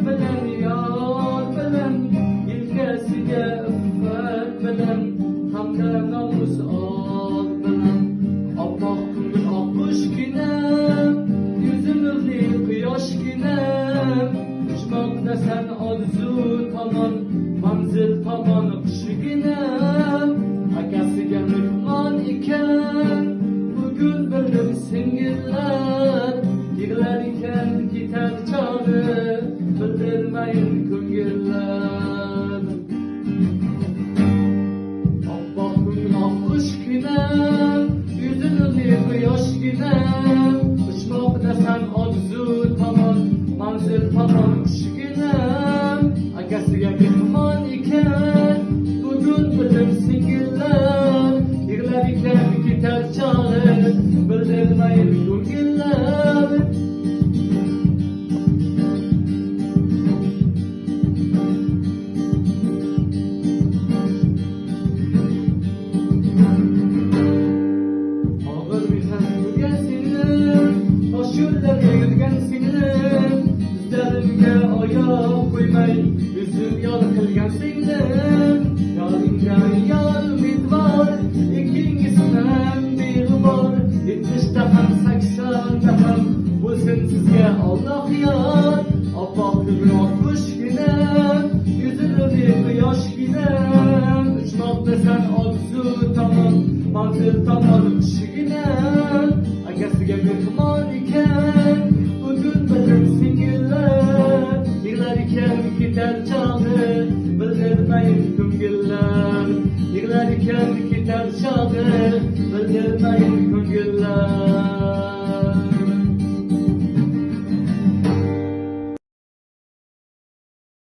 bilen yar bilen yelkasiga iffat bilen hamda namus ot bilen oppoq ko'ngil oqqushgina yuzi nurli quyoshgina uchmoqda san orzu tomon manzil tomon qushgina akasiga mehmon ekan bugun bildim singillar yig'lar ekan ketar chog'i bildirmayin ko'ngillar oppoq ko'ngil oqqushgina yuzi nurli quyoshgina uchmoqda san orzu tomon manzil tomon qushgina akasiga mehmon ekan bugun bildim singillar yig'lar ekan ketar chog'i bildirmayin ko'ngillar og'ir mehnat qilgan singlim tosh yo'llarga yurgan singlim izlarimga oyoq qo'ymay yuzim yor qilgan singlim yoringdan yor umidvor ikkingizdan beg'ubor 70da ham 80da ham bo'lsin sizga Alloh yor oppoq ko'ngil oqqushgina yuzi nurli quyoshgina uchmoqda san orzu tomon manzil tomon qushgina akasiga mehmon ekan bugun bildim singillar yig'lar ekan ketar chog'i bildirmayin ko'ngillar yig'lar ekan ketar chog'i bildirmayin